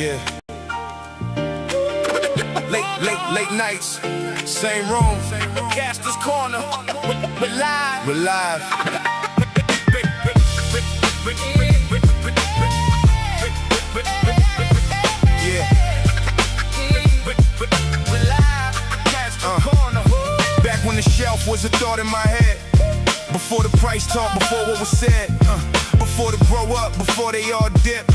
Yeah. Late nights, same room. Caster's Corner. We're live. We're live. Yeah. We're live. Caster's Corner. Back when the shelf was a thought in my head. Before the price talk, before what was said. Before the grow up, before they all dip.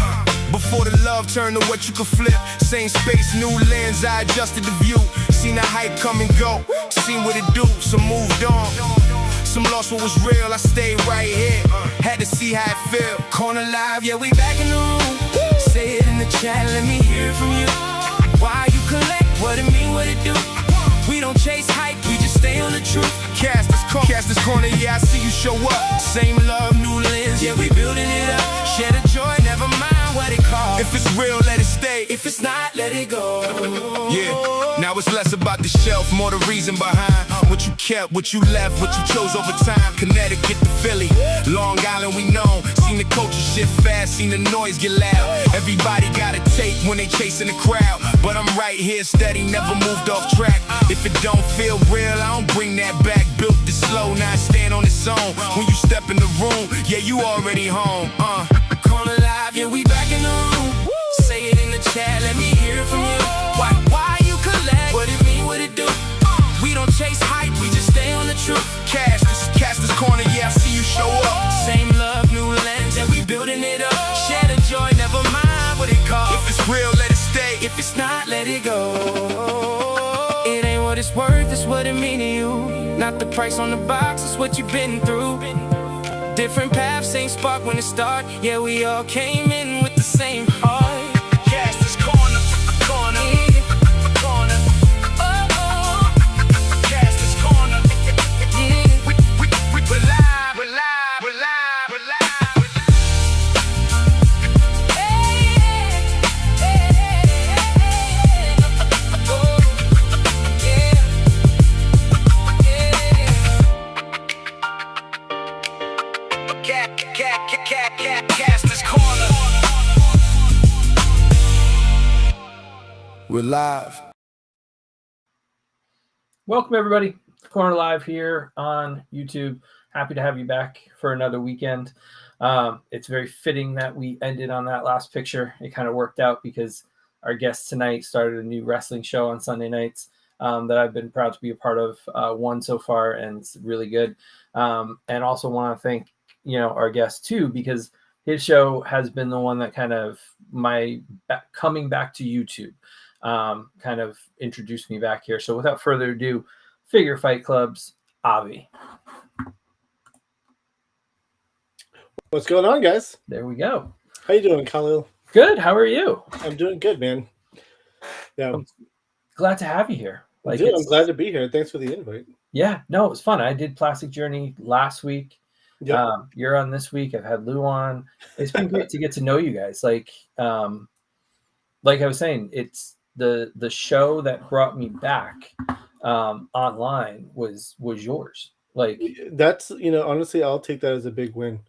Before the love turned to what you could flip. Same space, new lens, I adjusted the view. Seen the hype come and go, seen what it do, some moved on. Some lost what was real, I stayed right here. Had to see how it feel. Corner live, yeah, we back in the room. Say it in the chat, let me hear it from you. Why you collect, what it mean, what it do? We don't chase hype, we just stay on the truth. Caster's Corner, yeah, I see you show up. Same love, new lens, yeah, we building it up. Share the joy, never mind what it costs. If it's real, let it stay. If it's not, let it go. Yeah, now it's less about the shelf, more the reason behind. What you kept, what you left, what you chose over time. Connecticut to Philly, Long Island we know. Seen the culture shift fast, seen the noise get loud. Everybody got a tape when they chasing the crowd. But I'm right here steady, never moved off track. If it don't feel real, I don't bring that back. Built this slow, now I stand on its own. When you step in the room, yeah, you already home. Corner live, yeah, we back in the room. Say it in the chat, let me hear it from you. Why you collect, what it mean, what it do? We don't chase hype, we just stay on the truth. Caster's Corner, yeah, I see you show up. Same love, new lens, and we building it up. Share the joy, never mind what it costs. If it's real, let it stay. If it's not, let it go. It ain't what it's worth, it's what it mean to you. Not the price on the box, it's what you've been through. Different paths, same spark when it start. Yeah, we all came in with the same heart. Caster's Corner, corner, corner. Oh, Caster's Corner. Yeah, we're live, we're live, we're live, we're live. Hey, oh, yeah, yeah. Caster's Corner. We're live. Welcome everybody, Corner Live here on YouTube. Happy to have you back for another weekend. It's very fitting that we ended on that last picture. It kind of worked out because our guest tonight started a new wrestling show on Sunday nights that I've been proud to be a part of, one so far, and it's really good. And also want to thank our guest too, because his show has been the one that kind of coming back to YouTube kind of introduced me back here. So without further ado, Figure Fight Club's Abhi. What's going on, guys? There we go. How you doing, Khalil? Good. How are you? I'm doing good, man. Yeah, I'm glad to have you here. Dude, I'm glad to be here. Thanks for the invite. Yeah, no, it was fun. I did Plastic Journey last week. Yep. You're on this week. I've had Lou on. It's been great to get to know you guys. Like I was saying, it's the show that brought me back online was yours. Like that's honestly, I'll take that as a big win.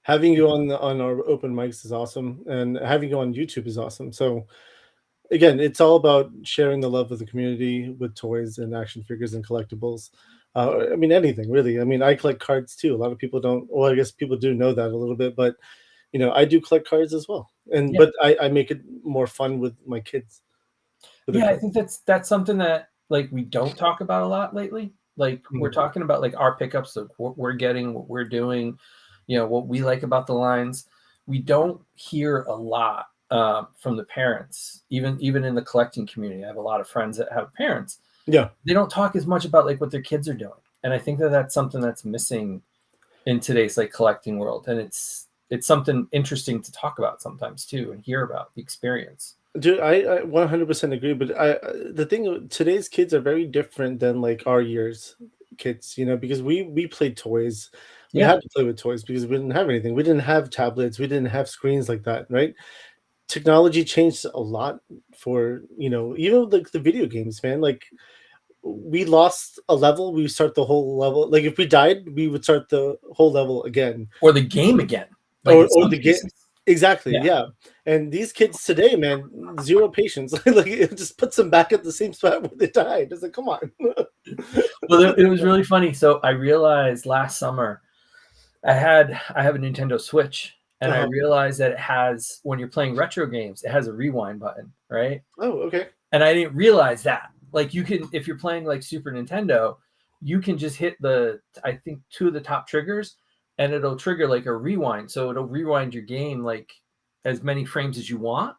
Having you on our open mics is awesome, and having you on YouTube is awesome. So again, it's all about sharing the love of the community with toys and action figures and collectibles. I mean, anything really. I mean, I collect cards too. A lot of people don't. Well, I guess people do know that a little bit, but I do collect cards as well. And but I make it more fun with my kids. Yeah, I think that's something that like we don't talk about a lot lately. Like we're talking about like our pickups, like what we're getting, what we're doing, what we like about the lines. We don't hear a lot from the parents, even in the collecting community. I have a lot of friends that have parents. Yeah, they don't talk as much about like what their kids are doing, and I think that's something that's missing in today's like collecting world, and it's something interesting to talk about sometimes too, and hear about the experience. Dude, I 100% agree, but the thing, today's kids are very different than like our years kids, because we played toys. We had to play with toys because we didn't have anything. We didn't have tablets. We didn't have screens like that, right? Technology changed a lot for, even like the video games, man. Like we lost a level, we start the whole level. Like if we died, we would start the whole level again. Or the game again. Like or the game. Exactly, Yeah. yeah. And these kids today, man, zero patience. Like it just puts them back at the same spot where they died. It's like, come on. Well, it was really funny. So I realized last summer I have a Nintendo Switch, and I Uh-huh. realized that it has, when you're playing retro games, it has a rewind button, right? Oh, okay. And I didn't realize that. Like you can, if you're playing like Super Nintendo, you can just hit I think two of the top triggers, and it'll trigger like a rewind. So it'll rewind your game like as many frames as you want.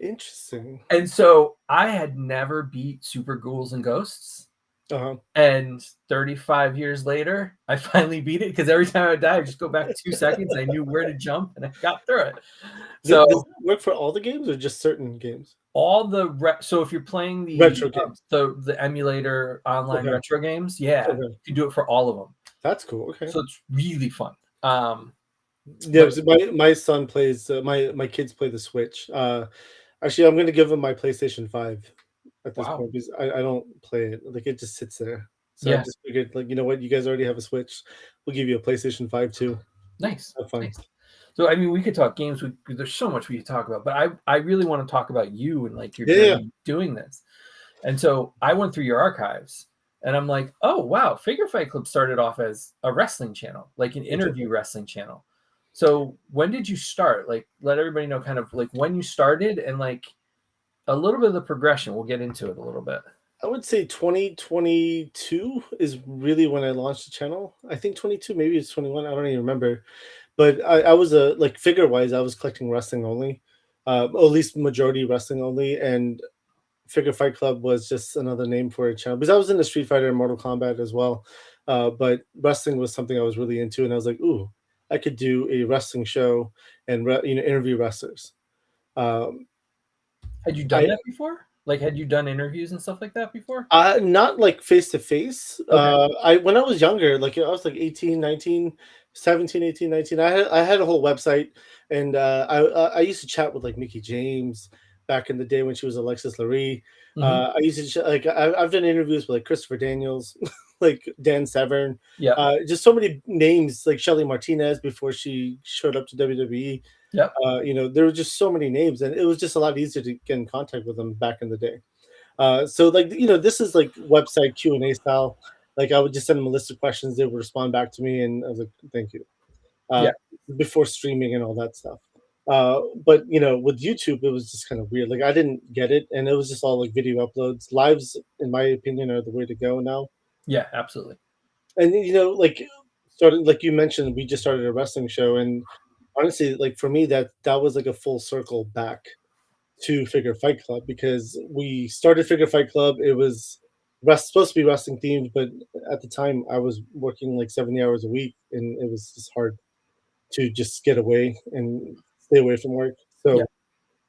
Interesting. And so I had never beat Super Ghouls and Ghosts. Uh-huh. And 35 years later, I finally beat it because every time I die, I just go back 2 seconds. I knew where to jump and I got through it. Does So it work for all the games or just certain games? so if you're playing Retro games. the emulator online Okay. retro games, yeah, Okay. you can do it for all of them. That's cool. Okay. So it's really fun. Yeah, But so my son plays my kids play the Switch. Actually, I'm gonna give him my PlayStation 5 at this wow, point because I don't play it. Like it just sits there. So I yeah, just figured, like, you know what, you guys already have a Switch. We'll give you a PlayStation 5 too. nice, Have fun. nice. So I mean, we could talk games. There's so much we could talk about, but I really want to talk about you and like your Yeah, yeah. journey doing this. And so I went through your archives and I'm like, oh, wow, Figure Fight Club started off as a wrestling channel, like an interview wrestling channel. So when did you start? Like, let everybody know kind of like when you started and like a little bit of the progression. We'll get into it a little bit. I would say 2022 is really when I launched the channel. I think 22, maybe it's 21. I don't even remember. But I was like figure wise, I was collecting wrestling only, or at least majority wrestling only, and Figure Fight Club was just another name for a channel because I was into Street Fighter and Mortal Kombat as well. But wrestling was something I was really into, and I was like, ooh, I could do a wrestling show and interview wrestlers. Um, Had you done I that before? Like, had you done interviews and stuff like that before? Not like face to face. Okay. I When I was younger, like I was like 18, 19, 17, 18, 19. I had a whole website, and I used to chat with like Mickey James back in the day when she was Alexis Lurie. Hmm. I used to I've done interviews with like Christopher Daniels, like Dan Severn, Yeah. just so many names, like Shelly Martinez before she showed up to WWE. Yep. There were just so many names, and it was just a lot easier to get in contact with them back in the day. So like this is like website Q&A style. Like I would just send them a list of questions, they would respond back to me, and I was like, thank you. Uh, Yeah. Before streaming and all that stuff. But with YouTube, it was just kind of weird. Like I didn't get it, and it was just all like video uploads. Lives, in my opinion, are the way to go now. Yeah. Absolutely. And like started, like you mentioned, we just started a wrestling show, and honestly, like for me, that was like a full circle back to Figure Fight Club because we started Figure Fight Club. It was supposed to be wrestling themed, but at the time I was working like 70 hours a week, and it was just hard to just get away and stay away from work. Yeah. So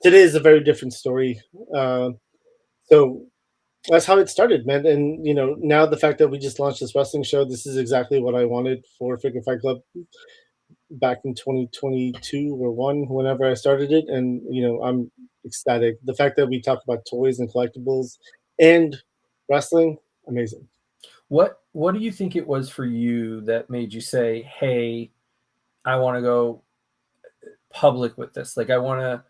today is a very different story. Uh, so that's how it started, man. And now the fact that we just launched this wrestling show, this is exactly what I wanted for Figure Fight Club back in 2022 or one, whenever I started it. And I'm ecstatic. The fact that we talk about toys and collectibles and wrestling, amazing. What do you think it was for you that made you say, "Hey, I want to go public with this. Like I want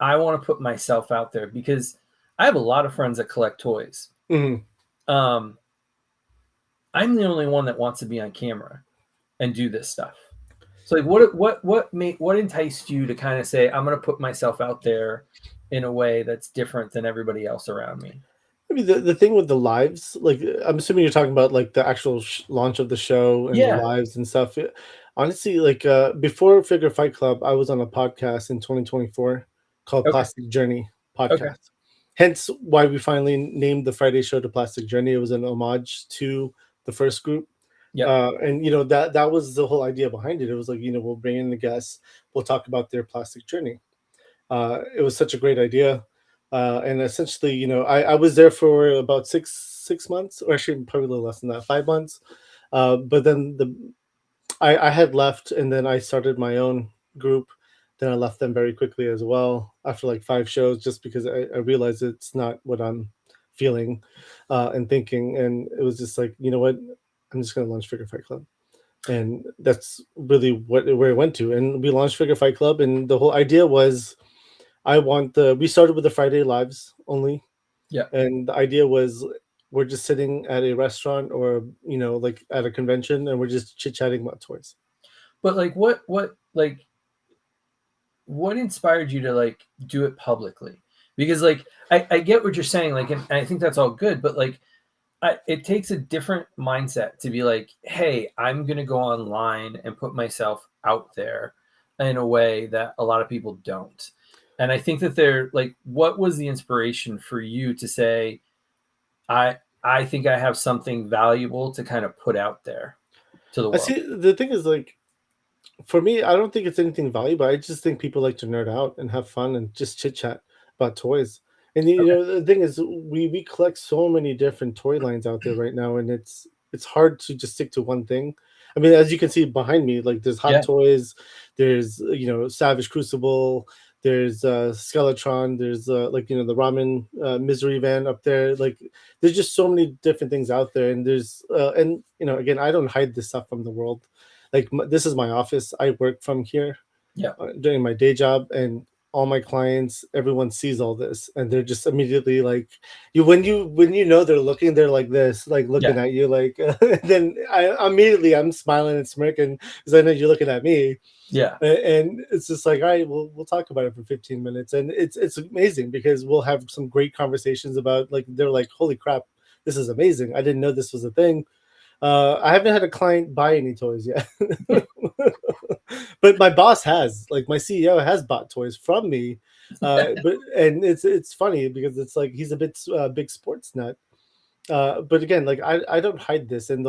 to put myself out there because I have a lot of friends that collect toys. Mhm. Um, I'm the only one that wants to be on camera and do this stuff. So like what enticed you to kind of say I'm going to put myself out there in a way that's different than everybody else around me? I mean, the thing with the lives, like I'm assuming you're talking about like the actual launch of the show and the Yeah. lives and stuff. Honestly, like before Figure Fight Club, I was on a podcast in 2024 called Okay. Plastic Journey Okay. Podcast. Hence why we finally named the Friday show to Plastic Journey. It was an homage to the first group. Yep. And that was the whole idea behind it. It was like, we'll bring in the guests, we'll talk about their plastic journey. It was such a great idea. And essentially, I was there for about six months, or actually probably a little less than that, 5 months. But then I had left, and then I started my own group. Then I left them very quickly as well after like 5 shows, just because I realized it's not what I'm feeling and thinking. And it was just like, you know what? I'm just going to launch Figure Fight Club. and that's really where it went to. And we launched Figure Fight Club, and the whole idea was we started with the Friday lives only, Yeah. and the idea was we're just sitting at a restaurant or like at a convention, and we're just chit chatting about toys. But like what inspired you to like do it publicly? Because like I get what you're saying, like, and I think that's all good, but like it takes a different mindset to be like, hey, I'm gonna go online and put myself out there in a way that a lot of people don't. And I think that they're like, what was the inspiration for you to say, I think I have something valuable to kind of put out there to the I world? see. The thing is, like, for me, I don't think it's anything valuable. I just think people like to nerd out and have fun and just chit chat about toys. And Okay. the thing is, we collect so many different toy lines out there right now, and it's hard to just stick to one thing. I mean, as you can see behind me, like there's Hot Yeah. Toys, there's Savage Crucible, there's Skeletron, there's like the Ramen Misery Van up there. Like there's just so many different things out there, and there's and again, I don't hide this stuff from the world. Like this is my office. I work from here Yeah. during my day job, and all my clients, everyone sees all this, and they're just immediately like, when you know they're looking, they're like this, like Yeah. looking at you, like then I'm smiling and smirking because I know you're looking at me, Yeah. and it's just like, all right, we'll talk about it for 15 minutes, and it's amazing because we'll have some great conversations about, like, they're like, holy crap, this is amazing. I didn't know this was a thing. I haven't had a client buy any toys yet, but my boss has. Like my CEO has bought toys from me. But and it's funny because it's like he's a big sports nut. But again, like I don't hide this, and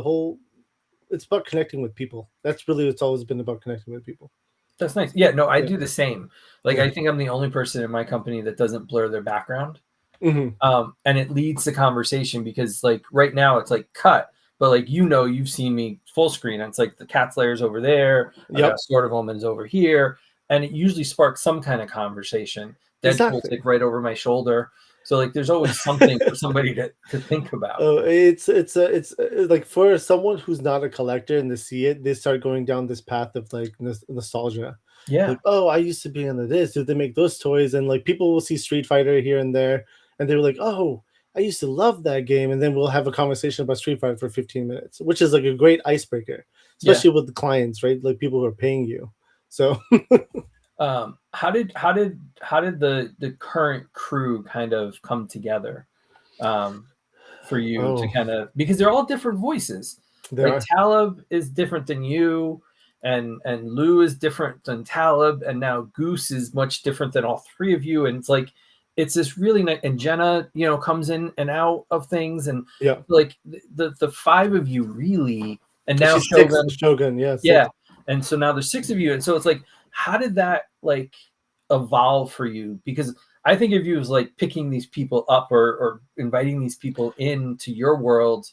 it's about connecting with people. That's really it's always been about connecting with people. That's nice. Yeah, no, I Yeah, do the same. Like, yeah. I think I'm the only person in my company that doesn't blur their background. Hmm. And it leads to conversation because, like, right now it's like cut, but like, you've seen me full screen. And it's like the cat's layers over there. I've got Yep, Sword of Omens over here. And it usually sparks some kind of conversation. Deadpool's exactly. like right over my shoulder. So, like, there's always something for somebody to think about. Oh, it's like for someone who's not a collector and they see it, they start going down this path of like nostalgia. Yeah. Like, oh, I used to be into this. Did they make those toys? And like people will see Street Fighter here and there, and they were like, oh, I used to love that game. And then we'll have a conversation about Street Fighter for 15 minutes, which is like a great icebreaker, Yeah. especially with the clients, right? Like people who are paying you. So How did the current crew kind of come together? For you to oh, kind of, because they're all different voices. there Like are. Talib is different than you, and Lou is different than Talib, and now Goose is much different than all three of you. And it's like it's this really nice, and Jenna, comes in and out of things, and Yeah. like the five of you really, and now She's six, Shogun, Shogun, yeah, yeah, six. and so now there's six of you, and so it's like, how did that like evolve for you? Because I think of you as like picking these people up, or inviting these people into your world.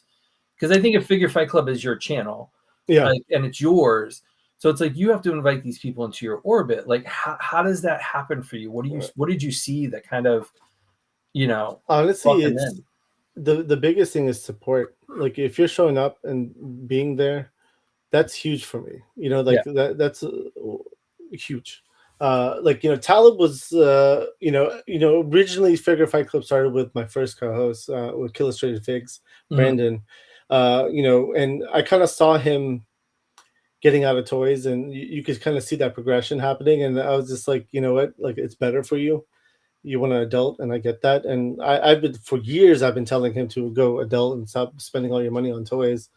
Because I think of Figure Fight Club as your channel, Yeah. like, and it's yours. So it's like you have to invite these people into your orbit. Like, how does that happen for you? What did you see that kind of, brought Honestly, them it's in? the biggest thing is support. Like if you're showing up and being there, that's huge for me. Yeah. Like that's huge. Like Talib was originally Figure Fight Club started with my first co-host with Illustrated Figs, Mhm. Brandon. And I kind of saw him getting out of toys, and you could kind of see that progression happening, and I was just like, you know what, like it's better for you. You want an adult, and I get that. And I've been for years I've been telling him to go adult and stop spending all your money on toys.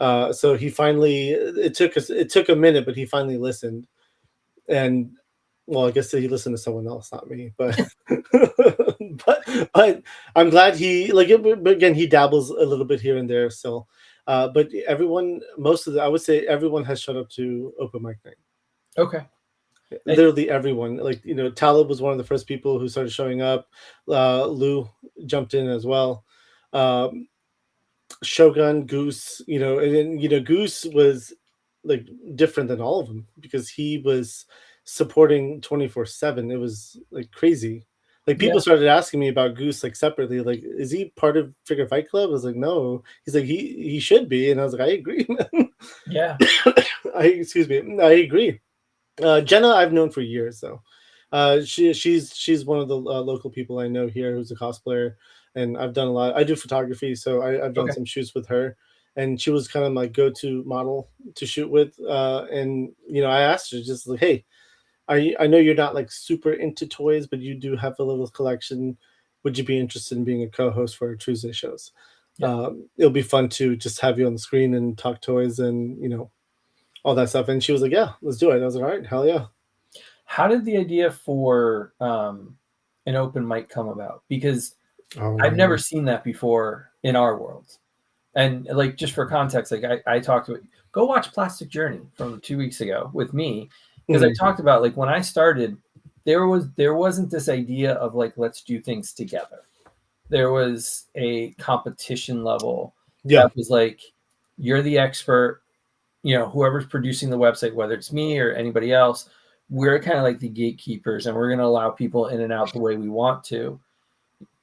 So he finally, it took a minute, but he finally listened. And well, I guess he listened to someone else, not me. But but I'm glad he like it. But again, he dabbles a little bit here and there still. But everyone, I would say everyone has showed up to open mic night. Okay. And Literally everyone. Like Talib was one of the first people who started showing up. Lou jumped in as well. Um, Shogun, Goose, and then Goose was like different than all of them because he was supporting 24/7. It was like crazy. Like people started asking me about Goose like separately, like, is he part of Figure Fight Club? I was like, no. He's like, he should be, and I was like, I agree, man. Yeah. Excuse me, I agree. Jenna, I've known for years though. She's one of the local people I know here who's a cosplayer, and I've done a lot. I do photography, so I've done Okay. some shoots with her, and she was kind of my go-to model to shoot with. And I asked her just like, hey, I know you're not like super into toys, but you do have a little collection. Would you be interested in being a co-host for our Tuesday shows? Yeah. It'll be fun to just have you on the screen and talk toys and all that stuff. And she was like, yeah, let's do it. I was like, all right, hell yeah. How did the idea for an open mic come about? Because I've never seen that before in our world. And like, just for context, like I talked to go watch Plastic Journey from 2 weeks ago with me, because I talked about like when I started, there wasn't this idea of like, let's do things together. There was a competition level that was like, you're the expert, whoever's producing the website, whether it's me or anybody else, we're kind of like the gatekeepers, and we're going to allow people in and out the way we want to.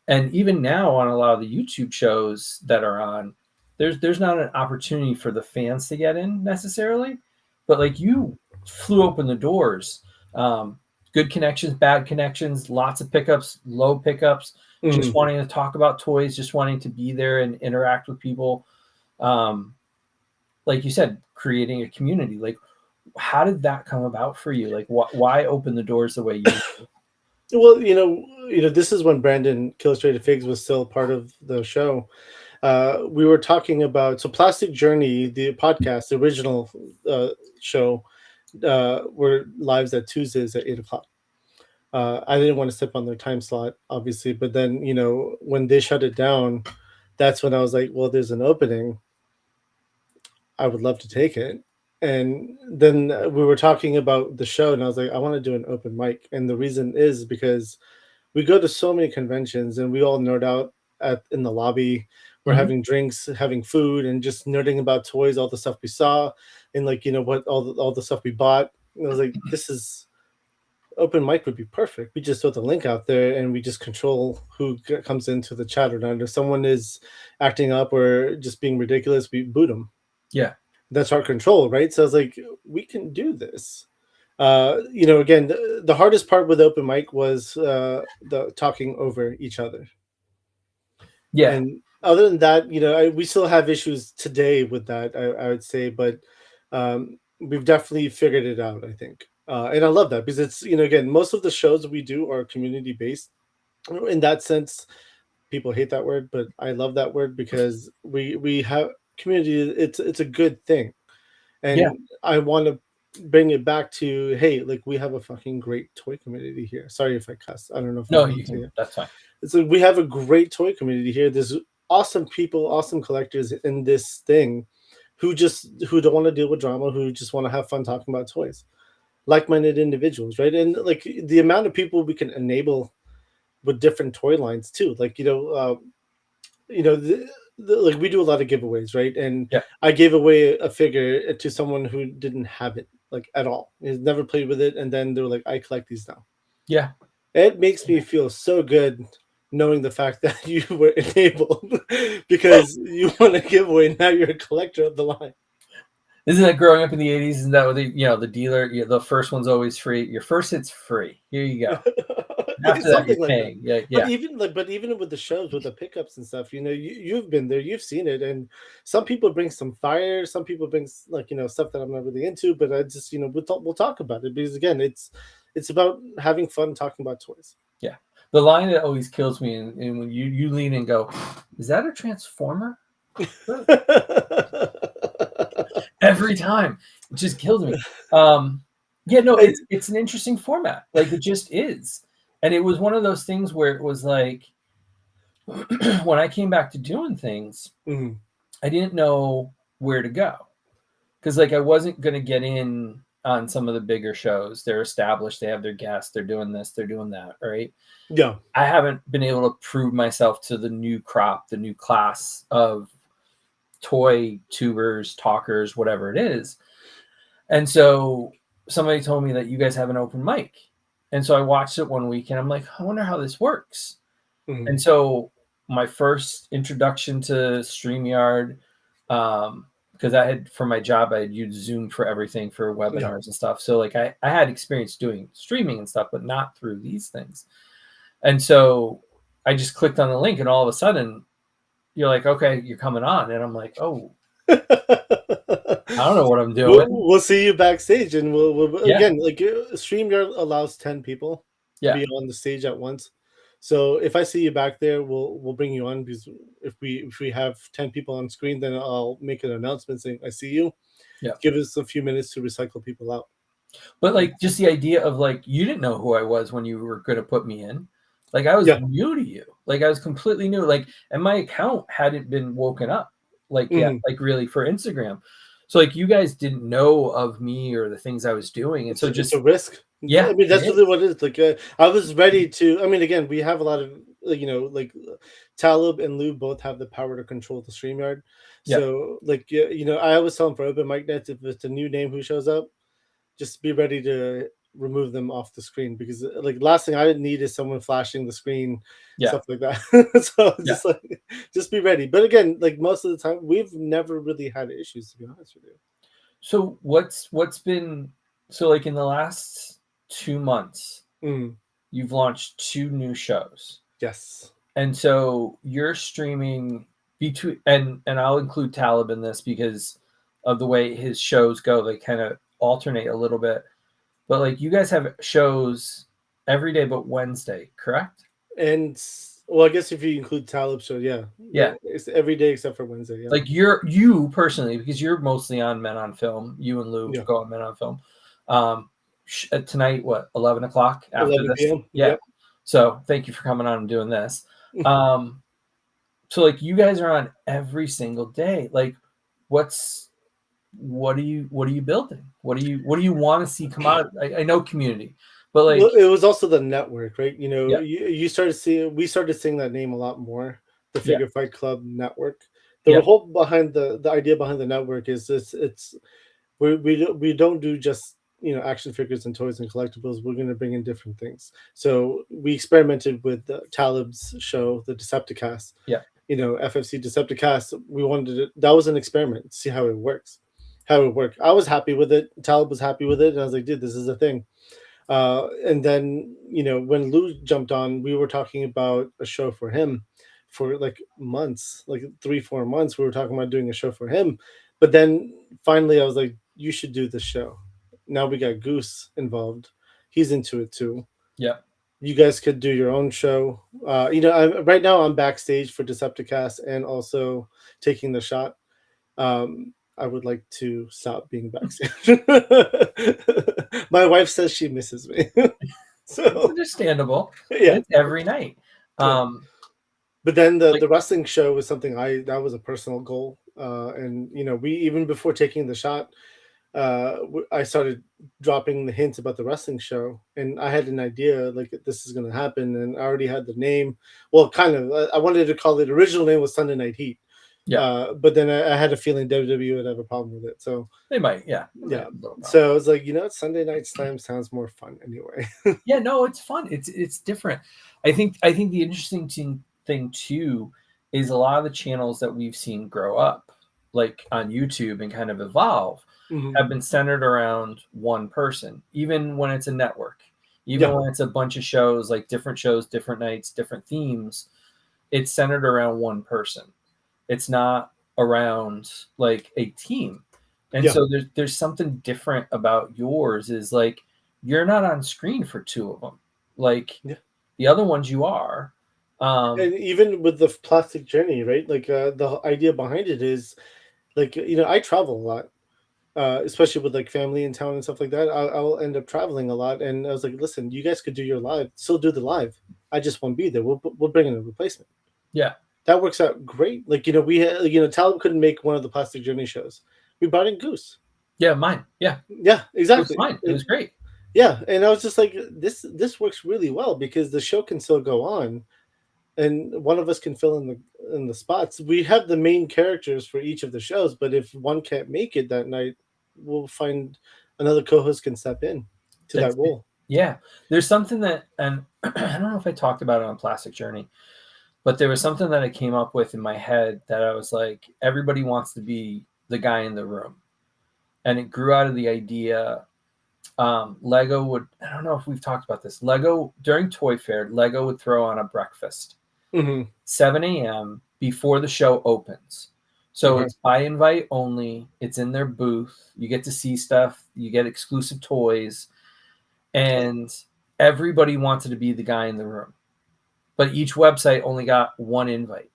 And even now on a lot of the YouTube shows that are on, there's not an opportunity for the fans to get in necessarily, but like you flew open the doors. Good connections, bad connections, lots of pickups, low pickups, just wanting to talk about toys, just wanting to be there and interact with people. Like you said, creating a community. Like, how did that come about for you? Like, why open the doors the way you do? Well, this is when Brandon Illustrated Figs was still part of the show. We were talking about Plastic Journey, the podcast, the original show, were lives at Tuesdays at 8:00. I didn't want to step on their time slot, obviously, but then when they shut it down, that's when I was like, well, there's an opening. I would love to take it. And then we were talking about the show, and I was like, I want to do an open mic. And the reason is because we go to so many conventions and we all nerd out in the lobby. We're having drinks, having food, and just nerding about toys, all the stuff we saw, and like what all the stuff we bought. And I was like, this is open mic would be perfect. We just throw the link out there and we just control who comes into the chat or not. If someone is acting up or just being ridiculous, we boot them. Yeah. That's our control, right? So I was like, we can do this. Again, the hardest part with open mic was the talking over each other. Yeah. And other than that, we still have issues today with that, I would say, but we've definitely figured it out, I think. And I love that because it's, again, most of the shows we do are community based. In that sense, people hate that word, but I love that word because we have community. It's a good thing. And I want to bring it back to, hey, like we have a fucking great toy community here. Sorry if I cuss. I don't know if no, you can. That's fine. It's like we have a great toy community here. There's awesome people, awesome collectors in this thing who don't want to deal with drama, who just want to have fun talking about toys. Like-minded individuals, right? And like the amount of people we can enable with different toy lines too. Like like we do a lot of giveaways, right? And I gave away a figure to someone who didn't have it like at all. He's never played with it, and then they're like, "I collect these now." Yeah, it makes me feel so good knowing the fact that you were enabled because you won a giveaway. Now you're a collector of the line. Isn't that growing up in the 80s? Isn't that what the dealer, the first one's always free. Your first hit's free. Here you go. After that, you're paying. That. Yeah. But even with the shows, with the pickups and stuff, you've been there, you've seen it, and some people bring some fire, some people bring stuff that I'm not really into, but I just we'll talk about it because again, it's about having fun talking about toys. Yeah, the line that always kills me, and when you lean and go, "Is that a Transformer?" Every time, it just kills me. It's an interesting format. Like it just is. And it was one of those things where it was like, when I came back to doing things, I didn't know where to go. Because like I wasn't going to get in on some of the bigger shows. They're established. They have their guests. They're doing this. They're doing that. Right? Yeah. I haven't been able to prove myself to the new crop, the new class of toy tubers, talkers, whatever it is. And so somebody told me that you guys have an open mic. And so I watched it one week and I'm like, I wonder how this works. Mhm. And so my first introduction to StreamYard, because I had for my job, I had used Zoom for everything for webinars and stuff. So like I had experience doing streaming and stuff, but not through these things. And so I just clicked on the link and all of a sudden you're like, okay, you're coming on. And I'm like, oh, I don't know what I'm doing. We'll see you backstage, and we'll Yeah. again, like, StreamYard allows 10 people to Yeah. be on the stage at once. So if I see you back there, we'll bring you on, because if we have 10 people on screen, then I'll make an announcement saying I see you. Yeah. Give us a few minutes to recycle people out. But like just the idea of like you didn't know who I was when you were going to put me in. Like I was Yeah. new to you. Like I was completely new. Like and my account hadn't been woken up like yet, Mhm. like really for Instagram. So like you guys didn't know of me or the things I was doing. And so It's just a risk. yeah, I mean, that's it really is. what it is. Like, I was ready to. I mean, again, we have a lot of, like, Talib and Lou both have the power to control the StreamYard. Yeah. So, like, yeah, I always tell them for open mic nights, if it's a new name who shows up, just be ready to remove them off the screen, because, like, last thing I need is someone flashing the screen, Yeah. stuff like that. So Yeah. just like, just be ready. But again, like, most of the time, we've never really had issues, to be honest with you. So what's been so like in the last 2 months, Mm, you've launched 2 new shows. yes. And so you're streaming between and I'll include Talib in this because of the way his shows go. They kind of alternate a little bit. But like you guys have shows every day but Wednesday, correct? And well, I guess if you include Talib show, yeah, Yeah. it's every day except for Wednesday. Yeah, Like you personally, because you're mostly on Men on Film, you and Lou yeah. go on Men on Film. Tonight, what, 11 o'clock after 11 this? p.m. Yeah. Yep. So thank you for coming on and doing this. So like you guys are on every single day. Like what are you building? What do you want to see come out? I know community, but like Well, it was also the network, right? yeah, You started seeing, we started seeing that name a lot more. The yeah, Figure Fight Club Network. The yeah, whole behind the idea behind the network is this: it's we don't do just, action figures and toys and collectibles. We're going to bring in different things. So we experimented with Talib's show, the Decepticast. yeah, FFC Decepticast. We wanted it. That was an experiment to see how it works, how it worked. I was happy with it. Talib was happy with it, and I was like, dude, this is a thing. And then, when Lou jumped on, we were talking about a show for him for like months, like 3-4 months. We were talking about doing a show for him, but then finally I was like, you should do the show. Now we got Goose involved. He's into it too. yeah. You guys could do your own show. Right now I'm backstage for Decepticast and also taking the shot. I would like to stop being backstage. My wife says she misses me. It's So understandable. yeah. It's every night. Yeah. But then the Like wrestling show was something that was a personal goal. And we, even before taking the shot, I started dropping the hints about the wrestling show, and I had an idea like this is going to happen, and I already had the name. Well, kind of. I wanted to call it. Original name was Sunday Night Heat. yeah, But then I had a feeling WWE would have a problem with it. So they might, yeah. yeah. So I was like, Sunday Night Slam sounds more fun anyway. Yeah, no, it's fun. It's different. I think the interesting thing too is a lot of the channels that we've seen grow up, like on YouTube and kind of evolve, Mhm. have been centered around one person, even when it's a network, even Yeah. when it's a bunch of shows, like different shows, different nights, different themes. It's centered around one person. It's not around like a team. And Yeah. so there's something different about yours is like you're not on screen for 2 of them. Like Yeah. the other ones you are. And even with the plastic journey, right? Like, the idea behind it is like, I travel a lot, especially with like family in town and stuff like that. I'll end up traveling a lot, and I was like, listen, you guys could do your live, still do the live. I just won't be there. We'll bring in a replacement. Yeah. That works out great. Like, we had, Talib couldn't make one of the plastic journey shows. We brought in Goose. Yeah, mine. Yeah. Yeah, It was exactly. fine. It was great. Yeah, and I was just like, this works really well because the show can still go on, and one of us can fill in the spots. We have the main characters for each of the shows, but if one can't make it that night, we'll find another co-host can step in to that role. Yeah, there's something that, and I don't know if I talked about it on Plastic Journey, but there was something that I came up with in my head that I was like, everybody wants to be the guy in the room. And it grew out of the idea. Lego would, I don't know if we've talked about this. Lego, during Toy Fair, Lego would throw on a breakfast, 7 a.m. before the show opens. So Okay. it's by invite only. It's in their booth. You get to see stuff. You get exclusive toys. And everybody wanted to be the guy in the room. But each website only got one invite.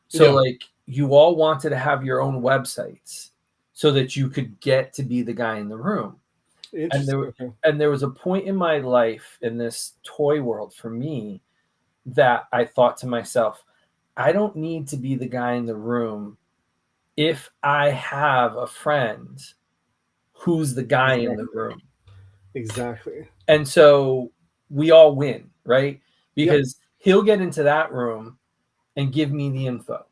So Yeah. like you all wanted to have your own websites so that you could get to be the guy in the room. And Interesting. there Okay. and there was a point in my life in this toy world for me that I thought to myself, I don't need to be the guy in the room if I have a friend who's the guy in the room. Exactly. And so we all win, right? Yep. Because he'll get into that room and give me the info,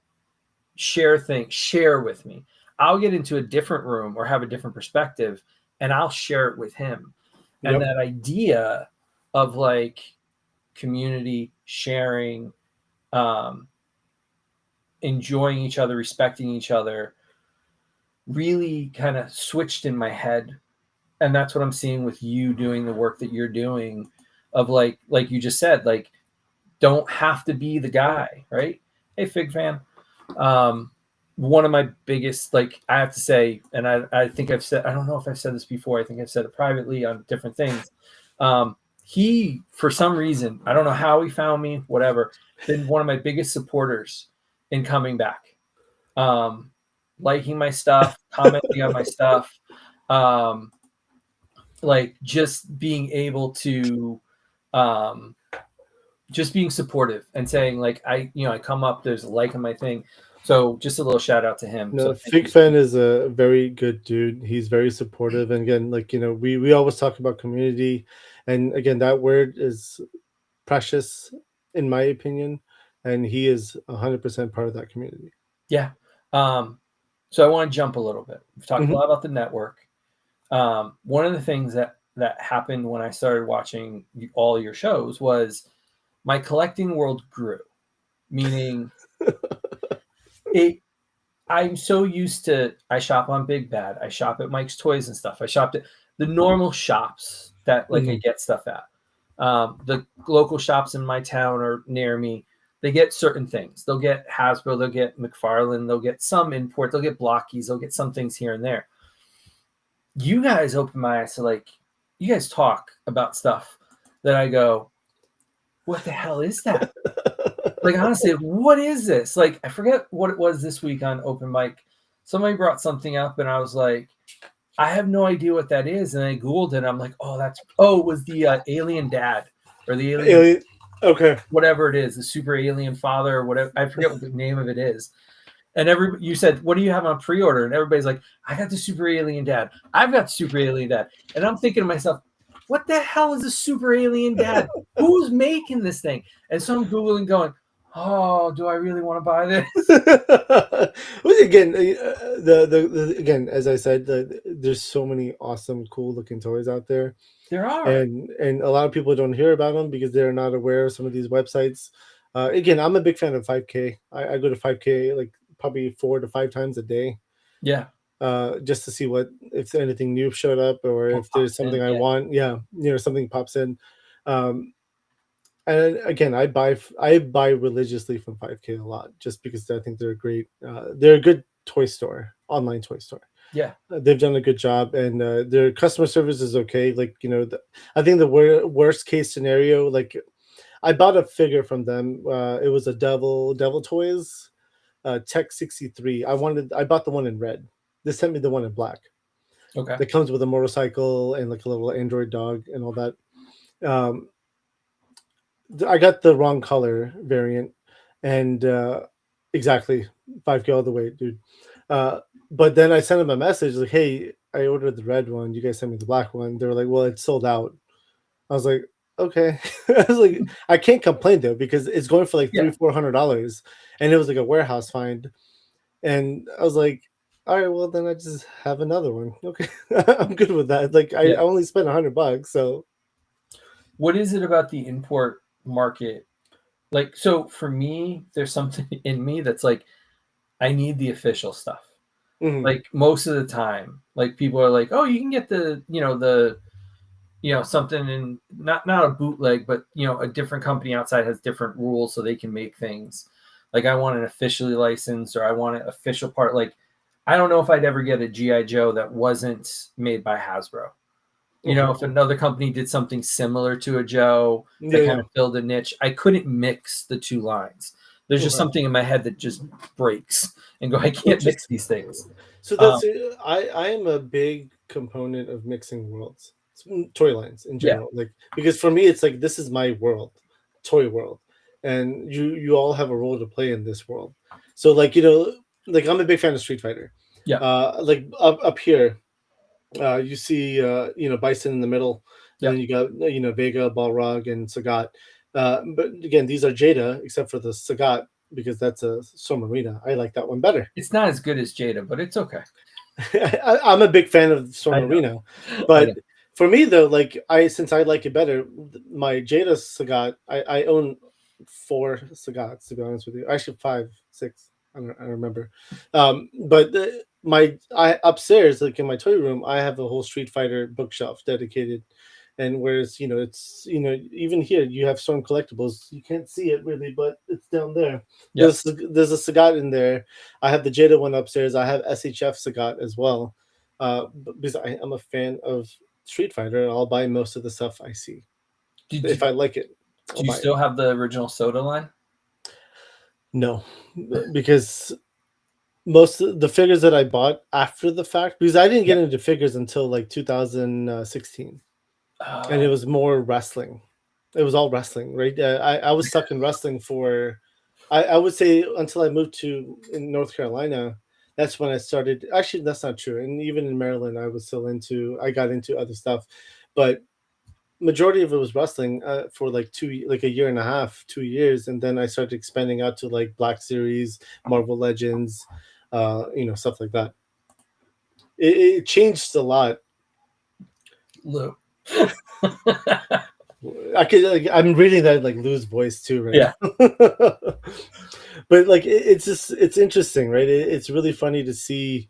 share things, share with me. I'll get into a different room or have a different perspective and I'll share it with him. And Yep. that idea of like community sharing, um, enjoying each other, respecting each other really kind of switched in my head. And that's what I'm seeing with you doing the work that you're doing of like you just said, like don't have to be the guy, right? Hey, Fig fan. Um, one of my biggest, like I have to say, and I think I've said, I don't know if I've said this before. I think I've said it privately on different things. He, for some reason, I don't know how he found me, whatever, been one of my biggest supporters in coming back, um, liking my stuff, commenting on my stuff, um, like just being able to, um, just being supportive and saying like I come up, there's a like on my thing, so just a little shout out to him. So No, thank Fig you so Fan much. is a very good dude. He's very supportive, and again, like we always talk about community, and again, that word is precious, in my opinion, and he is 100% part of that community. Yeah. So I want to jump a little bit. We've talked a Hmm. lot about the network. One of the things that happened when I started watching all your shows was my collecting world grew, meaning it I'm so used to, I shop on Big Bad, I shop at Mike's Toys and stuff. I shopped at the normal shops that like I Hmm. get stuff at. The local shops in my town or near me, they get certain things. They'll get Hasbro, they'll get McFarlane, they'll get some import, they'll get Blockies, they'll get some things here and there. You guys open my eyes to like, you guys talk about stuff that I go, what the hell is that? Like honestly, what is this? Like I forget what it was this week on open mic. Somebody brought something up, and I was like, I have no idea what that is. And I googled it. And I'm like, it was the alien dad or the alien Alien. Okay. whatever it is, the super alien father or whatever. I forget what the name of it is. And you said, what do you have on pre-order? And everybody's like, I got the super alien dad. I've got super alien dad. And I'm thinking to myself, what the hell is a super alien dad? Who's making this thing? And so I'm googling, going, oh, do I really want to buy this? Well, again, the again, as I said, there's so many awesome, cool looking toys out there, There are. and a lot of people don't hear about them because they're not aware of some of these websites. Again, I'm a big fan of 5K. I go to 5K like probably 4 to 5 times a day, Yeah. just to see what if anything new showed up or What if there's pops something in? I Yeah. want. Yeah, something pops in. Um, and again, I buy religiously from 5K a lot just because I think they're a great they're a good toy store, online toy store. Yeah. They've done a good job, and their customer service is okay. Like I think the worst case scenario, like I bought a figure from them. It was a Devil Toys Tech 63. I bought the one in red. They sent me the one in black. Okay. That comes with a motorcycle and like a little Android dog and all that. Um, I got the wrong color variant, and exactly 5K all the way, dude. Uh, but then I sent them a message like, "Hey, I ordered the red one. You guys sent me the black one." They were like, "Well, it's sold out." I was like, "Okay." I was like, "I can't complain though because it's going for like Yeah. $300-400, and it was like a warehouse find." And I was like, "All right, well then I just have another one. Okay, I'm good with that. Like I Yeah. only spent $100, so." what is it about the import market? Like, so for me, there's something in me that's like, I need the official stuff. Mhm. Like most of the time, like people are like, oh, you can get something in not a bootleg, but a different company outside has different rules so they can make things. Like I want an officially licensed, or I want an official part. Like I don't know if I'd ever get a GI Joe that wasn't made by Hasbro. Okay. If another company did something similar to a Joe Yeah, that yeah. kind of filled a niche, I couldn't mix the two lines. There's just Okay. something in my head that just breaks and go, I can't mix Interesting. these things. So Um, that's I am a big component of mixing worlds, toy lines in yeah, general. Like because for me, it's like this is my world, toy world, and you all have a role to play in this world. So like like I'm a big fan of Street Fighter. yeah, Like up here, you see Bison in the middle, and yeah. then you got Vega, Balrog, and Sagat. But again, these are Jada, except for the Sagat because that's a Storm Arena. I like that one better. It's not as good as Jada, but it's okay. I'm a big fan of Storm I know. Arena, I but know. for me though, like since I like it better, my Jada Sagat, I own 4 Sagats to be honest with you. Actually 5, 6. I don't remember. But I upstairs, like in my toy room, I have a whole Street Fighter bookshelf dedicated. And whereas it's even here you have Storm collectibles, you can't see it really, but it's down there. Yeah. There's a Sagat in there. I have the Jada one upstairs. I have SHF Sagat as well, because I am a fan of Street Fighter. I'll buy most of the stuff I see. Did you If I like it, I'll do you buy it. still have the original soda line? No, because most of the figures that I bought after the fact, because I didn't Yeah. get into figures until like 2016, and it Oh, was more wrestling. It was all wrestling, right? I was stuck in wrestling for, I would say until I moved to in North Carolina. That's when I started. Actually, that's not true. And even in Maryland, I got into other stuff, but majority of it was wrestling for like a year and a half, 2 years, and then I started expanding out to like Black Series, Marvel Legends, stuff like that. It changed a lot. Lou. I could I'm reading that like Lou's voice too right Yeah. now. But like it's interesting, right? It's really funny to see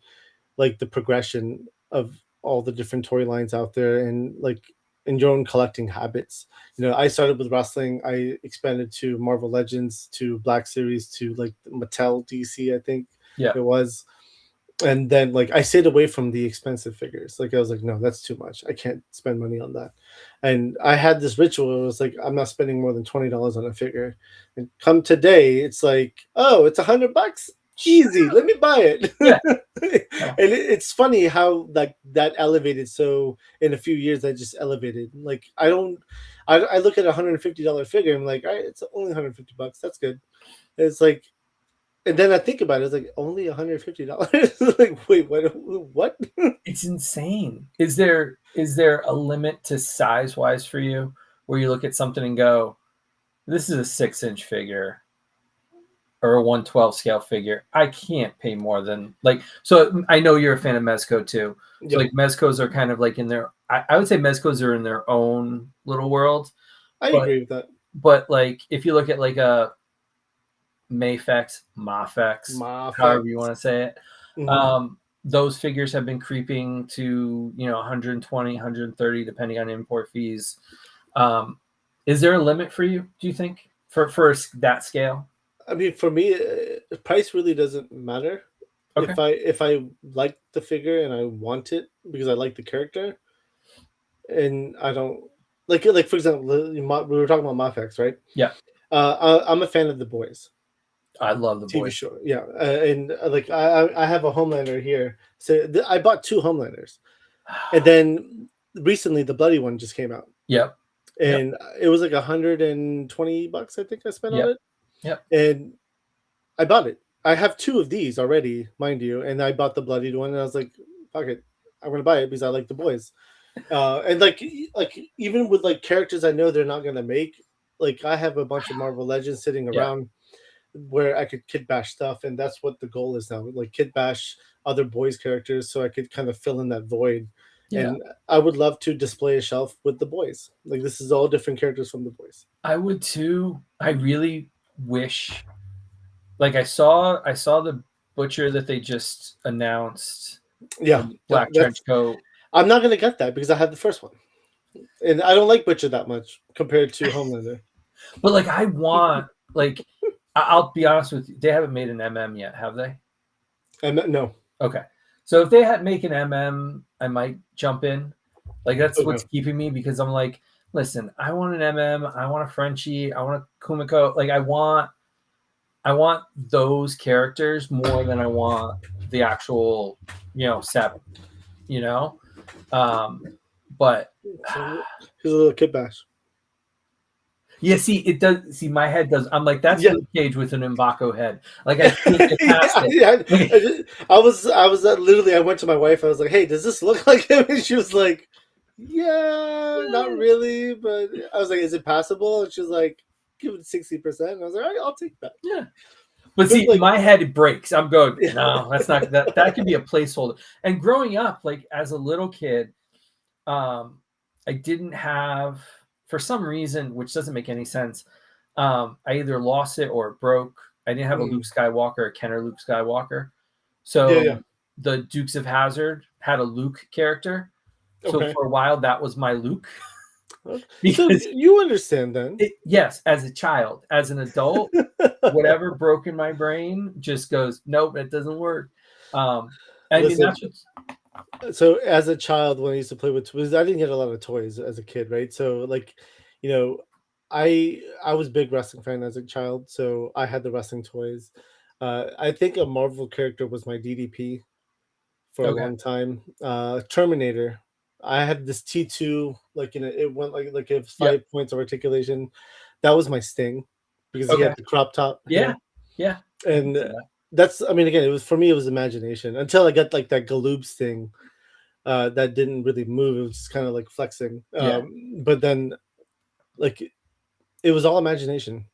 like the progression of all the different toy lines out there, and like in your own collecting habits. I started with wrestling. I expanded to Marvel Legends, to Black Series, to like Mattel DC, I think Yeah. it was. And then like I stayed away from the expensive figures. Like I was like, no, that's too much. I can't spend money on that. And I had this ritual. It was like I'm not spending more than $20 on a figure. And come today, it's like, oh, it's $100. Easy. Let me buy it. Yeah. And it's funny how that elevated. So in a few years, that just elevated. Like I don't. I look at $150 figure. I'm like, all right, it's only $150. That's good. It's like, and then I think about it, it's like only $150. Like, wait, what? What? It's insane. Is there a limit to size wise for you where you look at something and go, this is a 6-inch figure or a 112 scale figure. I can't pay more than like, so I know you're a fan of Mezco too. So Yep, like Mezcos are kind of like in their, I would say Mezcos are in their own little world, I but, agree with that. but like, if you look at like a Mafex, Mafex. however you want to say it, Mhm. those figures have been creeping to 120, 130, depending on import fees. Is there a limit for you, do you think, for that scale? I mean, for me, price really doesn't matter. Okay. If I like the figure and I want it because I like the character, and I don't like for example, we were talking about Mafex, right? Yeah, I'm a fan of the boys. I love the TV boys. show. Yeah, and like I have a Homelander here. So I bought 2 Homelanders, and then recently the bloody one just came out, Yep, yep, and it was like $120. I think I spent on yep, it, yep. and I bought it. I have 2 of these already, mind you, and I bought the bloodied one, and I was like, "Fuck it, I'm gonna buy it because I like the boys." And like even with like characters I know they're not gonna make, like I have a bunch of Marvel Legends sitting Yeah, around where I could kid bash stuff, and that's what the goal is now. Like kid bash other boys characters, so I could kind of fill in that void. Yeah. And I would love to display a shelf with the boys. Like this is all different characters from the boys. I would too. I really wish, like I saw the butcher that they just announced, Yeah, the black trench that's. coat. I'm not gonna get that because I had the first one, and I don't like Butcher that much compared to Homelander. But like I want, like I'll be honest with you, they haven't made an MM yet, have they? And no, Okay. So if they had make an MM, I might jump in. Like that's Okay. what's keeping me, because I'm like, listen, I want an MM, I want a Frenchie, I want a Kumiko. Like I want those characters more than I want the actual, 7, but he's a little kid bash. yeah, see, it does. See, my head does. I'm like, that's Yeah. Luke Cage with an M'Baku head. Like I can't get past it. Yeah, I was literally. I went to my wife. I was like, "Hey, does this look like him?" And she was like, "Yeah, not really." But I was like, "Is it passable?" And she was like, "Give it 60%." I was like, "All right, I'll take that." Yeah. But see, like- my head breaks. I'm going, Yeah. no, that's not that. That can be a placeholder. And growing up, like as a little kid, I didn't have, for some reason, which doesn't make any sense. I either lost it or it broke. I didn't have a Luke Skywalker, a Kenner Luke Skywalker. So the Dukes of Hazzard had a Luke character. So Okay. for a while, that was my Luke. So Because you understand then? yes, as a child, as an adult, whatever broke in my brain just goes, nope, it doesn't work. I mean, that's what's, So as a child, when I used to play with toys, I didn't get a lot of toys as a kid, right? So like, I was a big wrestling fan as a child, so I had the wrestling toys. I think a Marvel character was my DDP for a Okay. long time. Terminator. I had this T2, like it went like it was 5 points of articulation. That was my Sting because he had the crop top. Yeah. And that's, I mean, again, it was for me, it was imagination until I got like that Galoobs thing that didn't really move. It was just kind of like flexing. But then, like, it was all imagination.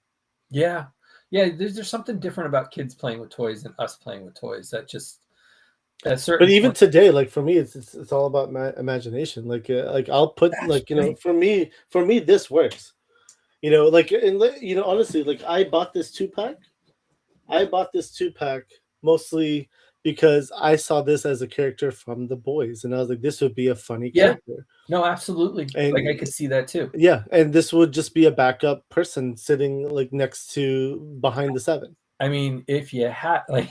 Yeah. There's something different about kids playing with toys than us playing with toys. That's certain. But even today, like for me, it's all about imagination. Like I'll put for me this works. Honestly, like I bought this 2-pack. Mostly because I saw this as a character from The Boys, and I was like, this would be a funny character. No, absolutely. And, like I could see that too. Yeah, and this would just be a backup person sitting like next to behind the 7. I mean, if you had like,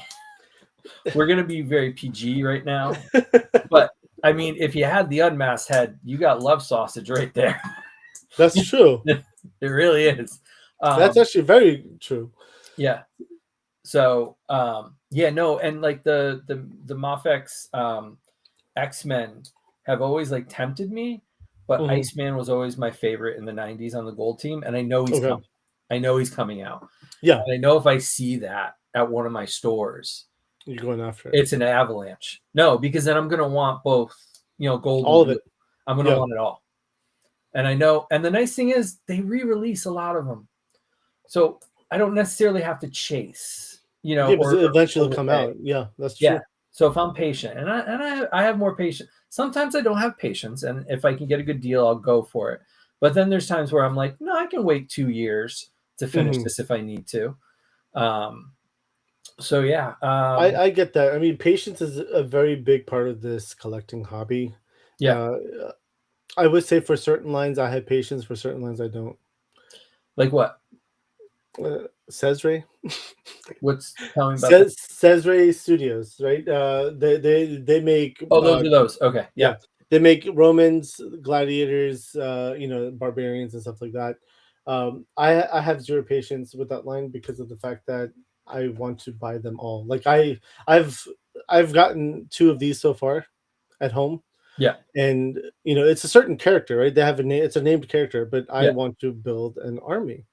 we're gonna be very PG right now, but I mean, if you had the unmasked head, you got love sausage right there. That's true. It really is. That's actually very true. Yeah. So and like the Mafex X-Men have always like tempted me, but Iceman was always my favorite in the 90s on the gold team, and I know he's coming. I know he's coming out. Yeah. And I know if I see that at one of my stores, you're going after it. It's an avalanche. No, because then I'm gonna want both, gold. All of it. I'm gonna want it all. And I know, and the nice thing is they re-release a lot of them. So I don't necessarily have to chase, but eventually come out. Yeah, that's true. Yeah. So if I'm patient, and I have more patience. Sometimes I don't have patience, and if I can get a good deal, I'll go for it. But then there's times where I'm like, no, I can wait 2 years to finish this if I need to. So yeah, I get that. I mean, patience is a very big part of this collecting hobby. Yeah. I would say for certain lines I have patience, for certain lines I don't. Like what? Cesare. What's telling about that? Cesare Studios, right? They make. Oh, those are those. Okay, yeah. They make Romans, gladiators, barbarians and stuff like that. I have zero patience with that line because of the fact that I want to buy them all. Like I've gotten 2 of these so far at home. Yeah. And it's a certain character, right? They have a name, it's a named character, but I want to build an army.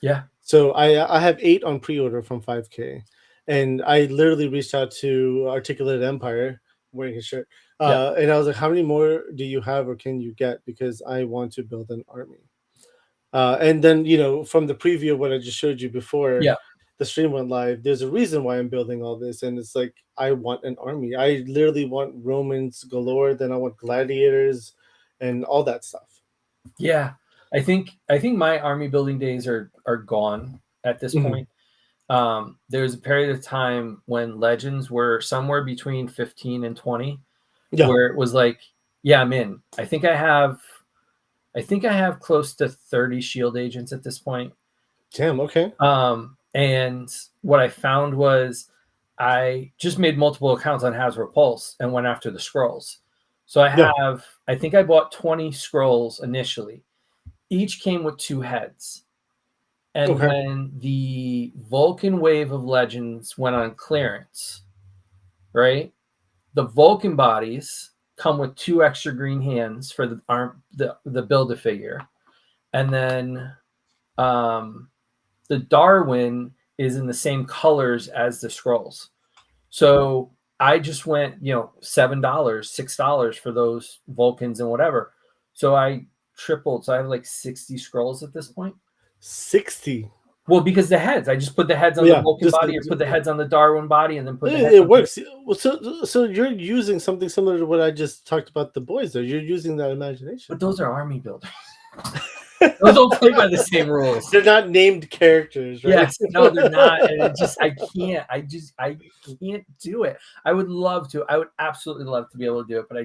Yeah. So I have 8 on pre-order from 5K. And I literally reached out to Articulated Empire, wearing his shirt. And I was like, how many more do you have or can you get? Because I want to build an army. And then, from the preview of what I just showed you before, the stream went live, there's a reason why I'm building all this, and it's like I want an army. I literally want Romans galore. Then I want gladiators, and all that stuff. Yeah, I think my army building days are gone at this point. There's a period of time when legends were somewhere between 15 and 20, where it was like, yeah, I'm in. I think I have close to 30 shield agents at this point. Damn. Okay. And what I found was I just made multiple accounts on Hasbro Pulse and went after the scrolls. So I think I bought 20 scrolls initially. Each came with 2 heads. And when the Vulcan wave of legends went on clearance, right? The Vulcan bodies come with 2 extra green hands for the Build-A-Figure. And then the Darwin is in the same colors as the scrolls. So I just went, $7, $6 for those Vulcans and whatever. So I tripled. So I have like 60 scrolls at this point. 60. Well, because the heads, I just put the heads on the Vulcan body, or put the heads on the Darwin body, and then put the heads. It works. So you're using something similar to what I just talked about the boys. Though you're using that imagination. But those are army builders. Those don't play by the same rules. They're not named characters, right? Yes, no, they're not. And I can't do it. I would love to. I would absolutely love to be able to do it, but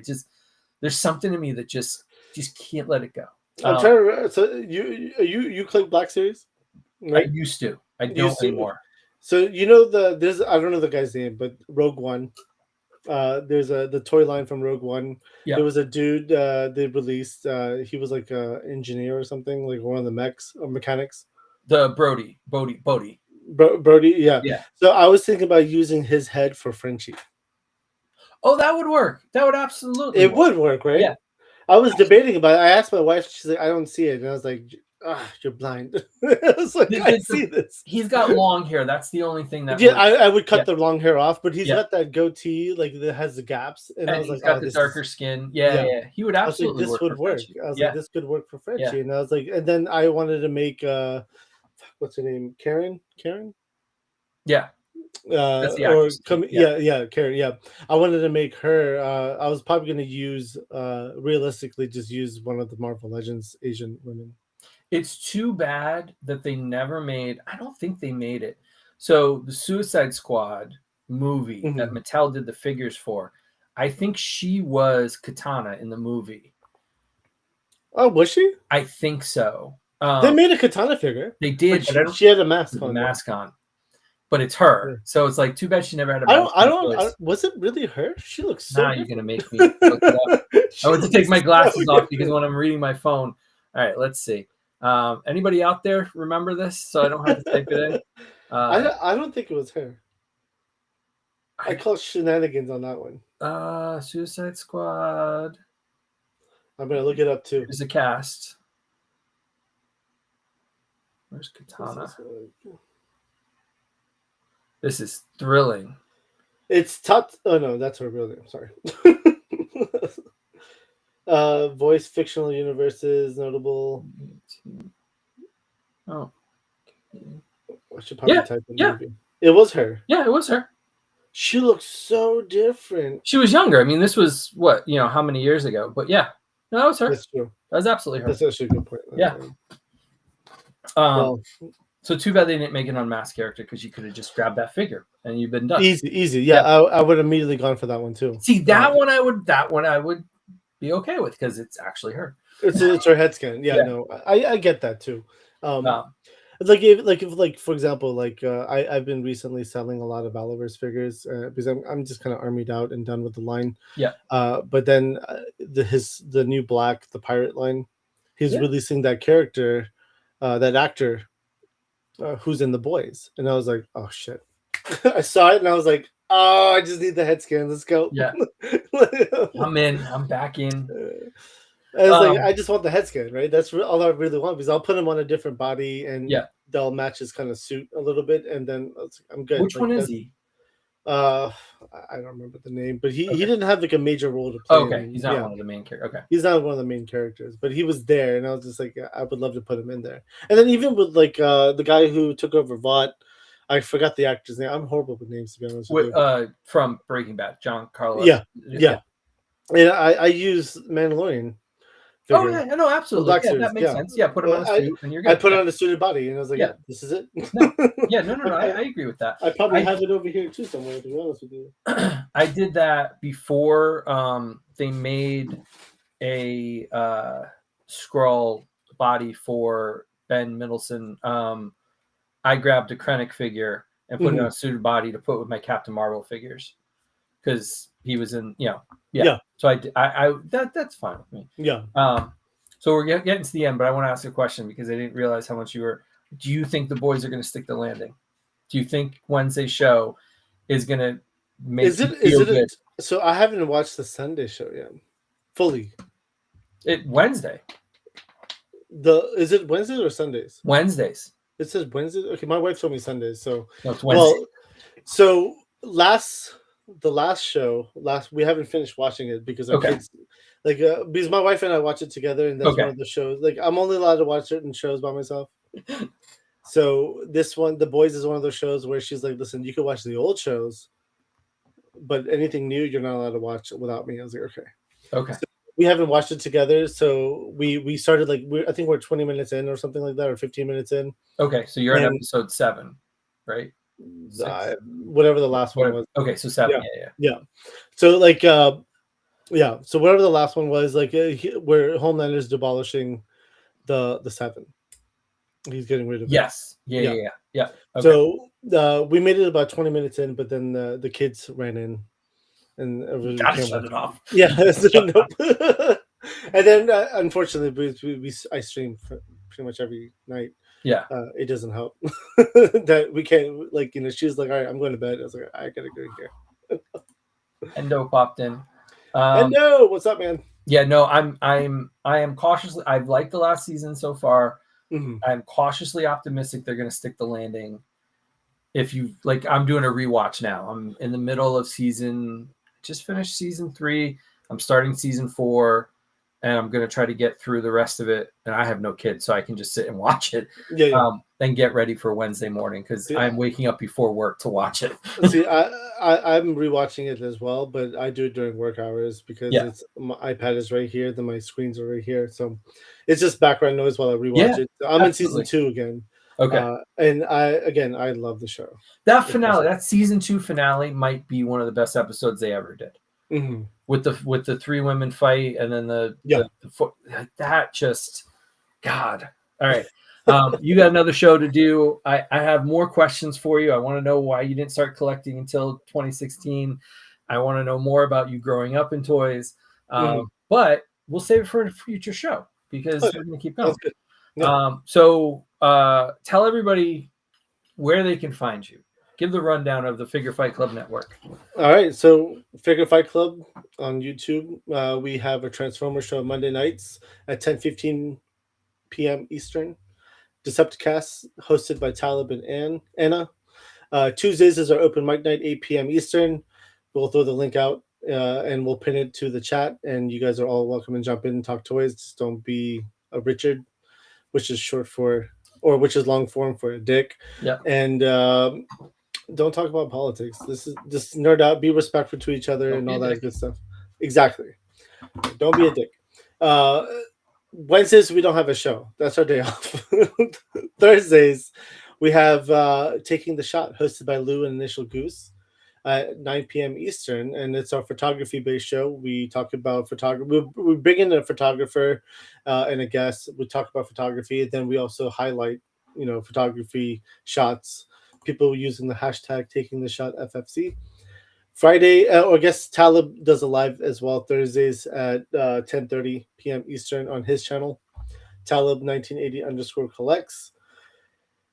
there's something in me that just can't let it go. I'm trying to remember. So you collect Black Series, right? I used to. I don't anymore. So there's I don't know the guy's name, but Rogue One. There's the toy line from Rogue One. Yeah. There was a dude they released. He was like an engineer or something, like one of the mechs or mechanics. The Brody. Brody, yeah. So I was thinking about using his head for Frenchie. Oh, that would work. That would absolutely. It would work, right? Yeah. I was debating about it. I asked my wife. She's like, "I don't see it," and I was like, "You're blind." I was like, I see this. He's got long hair. That's the only thing that. Yeah, I would cut the long hair off, but he's got that goatee, like that has the gaps, and I was like, got the darker skin. Yeah. He would absolutely. This would work. I was like, this could work for Frenchie, and I was like, and then I wanted to make what's her name, Karen? Yeah. That's the actress. Karen. Yeah. I wanted to make her. I was probably going to use, realistically, just use one of the Marvel Legends Asian women. It's too bad that they never made. I don't think they made it. So the Suicide Squad movie that Mattel did the figures for, I think she was Katana in the movie. Oh, was she? I think so. They made a Katana figure. They did. But she had a mask on. But it's her, so it's like too bad she never had a mask. I don't. Was it really her? She looks so. Now you're gonna make me look it up. I want to take my glasses off because when I'm reading my phone. All right, let's see. Anybody out there remember this? So I don't have to type it in. I don't think it was her. I call shenanigans on that one. Suicide Squad. I'm gonna look it up too. There's a cast. Where's Katana? This is thrilling. It's tough. Oh no, that's her real name. Sorry. Voice fictional universes notable. Oh, I should probably type in movie. It was her. Yeah, it was her. She looks so different. She was younger. I mean, this was what, how many years ago? But yeah, no, that was her. That's true. That was absolutely her. That's actually a good point. Yeah. So too bad they didn't make an unmasked character, because you could have just grabbed that figure and you've been done. Easy. Yeah. I would have immediately gone for that one too. See, that one I would be okay with, because it's actually her. It's her head scan. Yeah. No, I get that too. Like for example, I've been recently selling a lot of Valaverse figures because I'm just kind of armied out and done with the line. Yeah. But then the new Black, the pirate line, he's releasing that character, that actor. Who's in the boys, and I was like, oh shit. I saw it and I was like, oh, I just need the head scan, let's go. Yeah. I'm back in. I was like, I just want the head scan, right? That's all I really want, because I'll put him on a different body and they'll match his kind of suit a little bit, and then I'm good. Which one is he? I don't remember the name, but he didn't have like a major role to play. Okay, he's not one of the main characters. Okay, he's not one of the main characters, but he was there, and I was just like, I would love to put him in there. And then even with the guy who took over Vought, I forgot the actor's name. I'm horrible with names, to be honest with you. From Breaking Bad, John Carlos. Yeah, yeah. And I use Mandalorian Oh figure. yeah, no, absolutely. Black Yeah, series, that makes yeah. sense. Yeah, put him on a suit and you're I good. put Yeah. on a suited body, and I was like, Yeah. this is it. No. Yeah, no. I agree with that. I probably have it over here too somewhere, to be honest with you. I did that before they made a Skrull body for Ben Mendelsohn. I grabbed a Krennic figure and put it on a suited body to put with my Captain Marvel figures because he was in, yeah. So I that's fine with me. Yeah. So we're getting to the end, but I want to ask a question because I didn't realize how much you were. Do you think the boys are going to stick the landing? Do you think Wednesday's show is going to make you feel good? So I haven't watched the Sunday show yet, fully. Wednesday. Is it Wednesdays or Sundays? Wednesdays. It says Wednesdays. Okay, my wife told me Sundays. So no, it's Wednesday. Well, so the last show we haven't finished watching it because our kids because my wife and I watch it together, and that's one of the shows. Like, I'm only allowed to watch certain shows by myself. So this one, The Boys, is one of those shows where she's like, "Listen, you can watch the old shows, but anything new you're not allowed to watch without me." I was like, "Okay." So we haven't watched it together, so we started I think we're 20 minutes in or something like that, or 15 minutes in. Okay, so you're on episode 7, right? Whatever the last one was. Okay, so 7. Yeah. So so whatever the last one was, where Homelander's demolishing the 7. He's getting rid of it. Yes. Yeah. Okay. So we made it about 20 minutes in, but then the kids ran in and everybody shut it off. Yeah. Nope. And then unfortunately I stream pretty much every night. Yeah. It doesn't help that we can't, she was like, "All right, I'm going to bed." I was like, "I gotta go here." Endo popped in. Endo, what's up, man? Yeah, no, I am cautiously. I've liked the last season so far. Mm-hmm. I'm cautiously optimistic they're going to stick the landing. If you I'm doing a rewatch now. I'm in the middle of just finished season 3. I'm starting season 4, and I'm going to try to get through the rest of it. And I have no kids, so I can just sit and watch it. Yeah. Then get ready for Wednesday morning because I'm waking up before work to watch it. See, I'm rewatching it as well, but I do it during work hours because my iPad is right here, then my screens are right here, so it's just background noise while I rewatch it. I'm in season 2 again. Okay, and I love the show. That finale, that season 2 finale, might be one of the best episodes they ever did. Mm-hmm. With the 3 women fight, and then the that just God. All right. You got another show to do. I have more questions for you. I want to know why you didn't start collecting until 2016. I want to know more about you growing up in toys. But we'll save it for a future show because we're going to keep going. So tell everybody where they can find you. Give the rundown of the Figure Fight Club network. All right. So Figure Fight Club on YouTube. We have a Transformer show Monday nights at 10:15 p.m. Eastern. Decepticast, hosted by Talib and Anna. Tuesdays is our open mic night, 8 p.m. Eastern. We'll throw the link out and we'll pin it to the chat. And you guys are all welcome and jump in and talk toys. Just don't be a Richard, which is which is long form for a Dick. Yeah. And don't talk about politics. This is just nerd out, be respectful to each other, and all that good stuff. Exactly. Don't be a dick. Wednesdays we don't have a show. That's our day off. Thursdays we have Taking the Shot, hosted by Lou and Initial Goose at 9 p.m. Eastern, and it's our photography-based show. We talk about photography. We bring in a photographer and a guest. We talk about photography, and then we also highlight, photography shots. People using the hashtag Taking the Shot FFC. Friday, or I guess Talib does a live as well, Thursdays at 10:30 p.m. Eastern on his channel, Talib 1980_collects.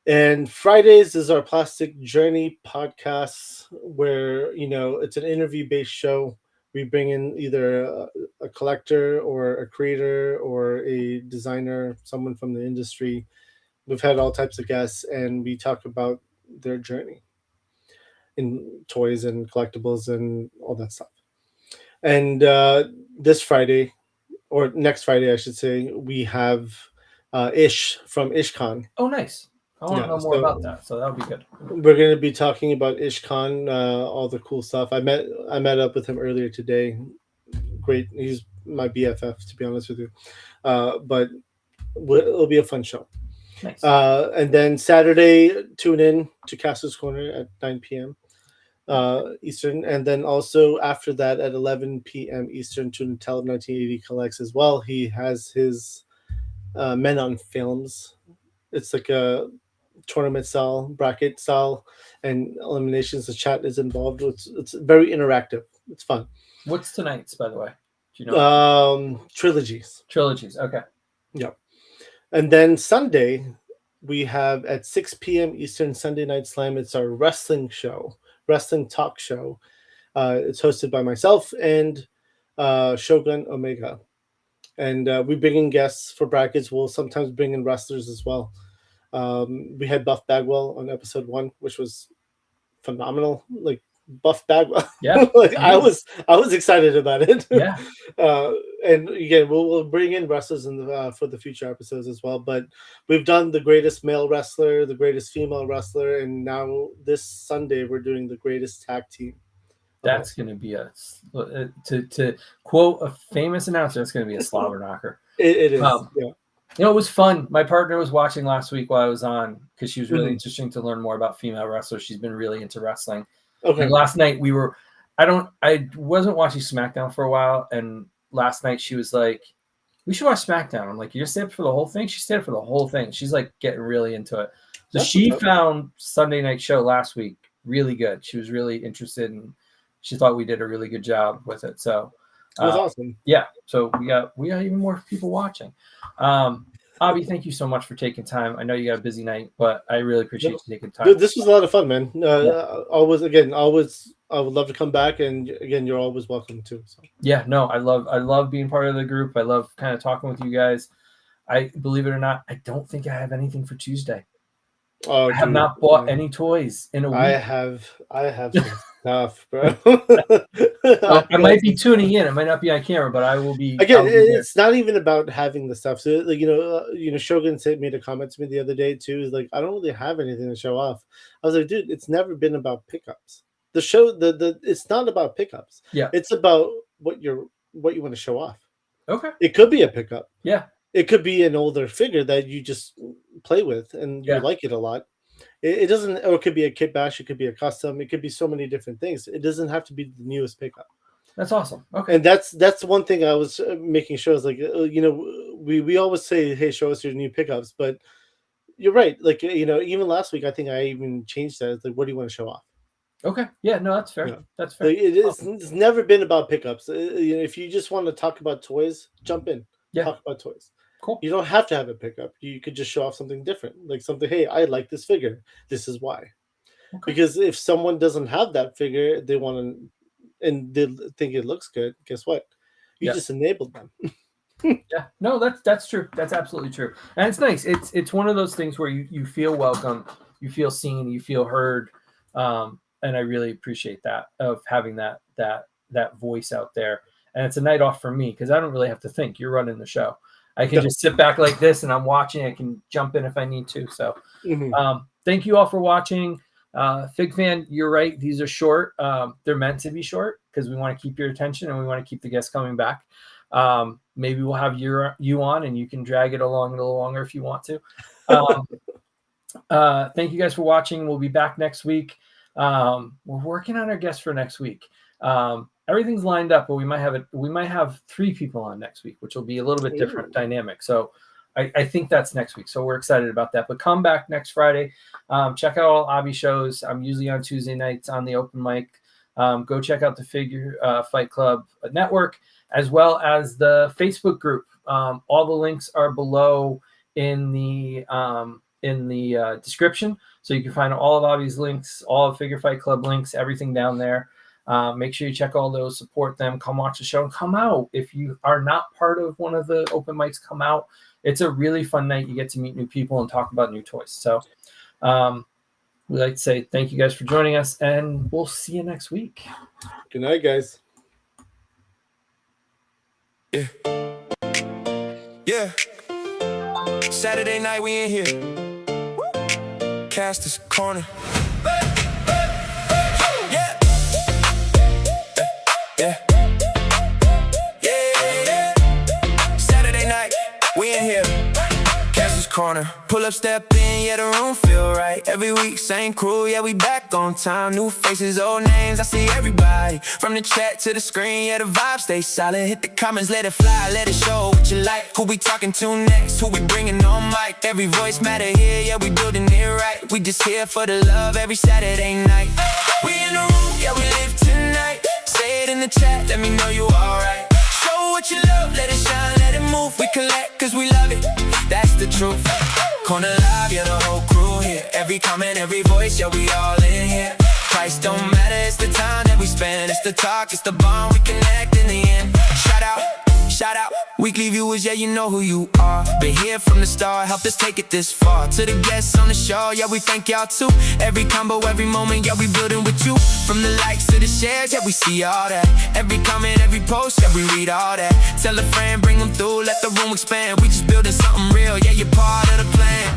And Fridays is our Plastic Journey podcast, where it's an interview-based show. We bring in either a collector or a creator or a designer, someone from the industry. We've had all types of guests, and we talk about their journey in toys and collectibles and all that stuff. And this Friday, or next Friday, I should say, we have Ish from IshCon. Oh, nice. I want to know more about that. So that would be good. We're going to be talking about Ishkan, all the cool stuff. I met up with him earlier today. Great, he's my BFF, to be honest with you. But it'll be a fun show. Nice. And then Saturday, tune in to Castro's Corner at 9 p.m. Eastern, and then also after that at 11 p.m. Eastern, tune in Tell 1980 Collects as well. He has his Men on Films. It's like a tournament style, bracket style, and eliminations. The chat is involved. It's very interactive. It's fun. What's tonight's, by the way? Do you know? Trilogies. Trilogies. Okay. Yep. And then Sunday, we have at 6 p.m. Eastern, Sunday Night Slam. It's our wrestling show, wrestling talk show. It's hosted by myself and Shogun Omega. And we bring in guests for brackets. We'll sometimes bring in wrestlers as well. We had Buff Bagwell on episode 1, which was phenomenal. Like Buff Bagwell. Yeah. Like, I was excited about it. Yeah. And again, we'll bring in wrestlers for the future episodes as well. But we've done the greatest male wrestler, the greatest female wrestler, and now this Sunday we're doing the greatest tag team. That's going to be to quote a famous announcer, it's going to be a slobber knocker. It is. Yeah. You know, it was fun. My partner was watching last week while I was on because she was really interesting to learn more about female wrestlers. She's been really into wrestling. Okay. And last night I wasn't watching SmackDown for a while, and last night she was like, "We should watch SmackDown." I'm like, "You just stayed up for the whole thing?" She stayed up for the whole thing. She's like getting really into it. So she found Sunday Night Show last week really good. She was really interested, and she thought we did a really good job with it. So it was awesome. Yeah. So we got even more people watching. Abhi, thank you so much for taking time. I know you got a busy night, but I really appreciate you taking time. This was a lot of fun, man. Always, I would love to come back, and again, you're always welcome too. So. Yeah, no, I love being part of the group. I love kind of talking with you guys. I believe it or not, I don't think I have anything for Tuesday. Oh, I have not bought any toys in a week. I have some stuff, bro. I might be tuning in. It might not be on camera, but I will be. Again, it's not even about having the stuff. So, like, Shogun made a comment to me the other day too. Is like, I don't really have anything to show off. I was like, dude, it's never been about pickups. The show, it's not about pickups. Yeah, it's about what you want to show off. Okay, it could be a pickup. Yeah. It could be an older figure that you just play with and you like it a lot. It doesn't, or it could be a kit bash. It could be a custom. It could be so many different things. It doesn't have to be the newest pickup. That's awesome. Okay. And that's one thing I was making sure is like, we always say, hey, show us your new pickups, but you're right. Like, even last week, I think I even changed that. It's like, what do you want to show off? Okay. Yeah, no, that's fair. Yeah. That's fair. Like, it's never been about pickups. If you just want to talk about toys, jump in. Yeah. Talk about toys. Cool. You don't have to have a pickup. You could just show off something different, like something. Hey, I like this figure. This is why. Okay. Because if someone doesn't have that figure, they want to, and they think it looks good. Guess what? You just enabled them. Yeah. No, that's true. That's absolutely true. And it's nice. It's one of those things where you feel welcome, you feel seen, you feel heard, and I really appreciate that of having that voice out there. And it's a night off for me because I don't really have to think. You're running the show. I can just sit back like this and I'm watching. I can jump in if I need to. So thank you all for watching. Fig Fan, you're right. These are short. They're meant to be short because we want to keep your attention and we want to keep the guests coming back. Maybe we'll have you on and you can drag it along a little longer if you want to. Thank you guys for watching. We'll be back next week. We're working on our guests for next week. Everything's lined up, but we might have 3 people on next week, which will be a little bit different dynamic. So I think that's next week. So we're excited about that. But come back next Friday. Check out all Abhi shows. I'm usually on Tuesday nights on the open mic. Go check out the Figure Fight Club network, as well as the Facebook group. All the links are below in the description. So you can find all of Abhi's links, all of Figure Fight Club links, everything down there. Make sure you check all those, support them, come watch the show, and come out. If you are not part of one of the open mics, come out. It's a really fun night. You get to meet new people and talk about new toys. So we'd like to say thank you guys for joining us, and we'll see you next week. Good night, guys. Yeah. Saturday night, we in here. Caster's Corner. Yeah. Yeah. Yeah. Saturday night, we in here. Caster's Corner. Pull up, step in, yeah, the room feel right. Every week, same crew, yeah, we back on time. New faces, old names, I see everybody. From the chat to the screen, yeah, the vibe stay solid. Hit the comments, let it fly, let it show what you like. Who we talking to next, who we bringing on mic. Every voice matter here, yeah, we building it right. We just here for the love every Saturday night. We in the room, yeah, we live tonight. Say it in the chat, let me know you alright. Show what you love, let it shine, let it move. We collect cause we love it, that's the truth. Corner Live, yeah, the whole crew here. Every comment, every voice, yeah, we all in here. Price don't matter, it's the time that we spend. It's the talk, it's the bond, we connect in the end. Shout out, weekly viewers, yeah, you know who you are. Been here from the start, helped us take it this far. To the guests on the show, yeah, we thank y'all too. Every combo, every moment, yeah, we building with you. From the likes to the shares, yeah, we see all that. Every comment, every post, yeah, we read all that. Tell a friend, bring them through, let the room expand. We just building something real, yeah, you're part of the plan.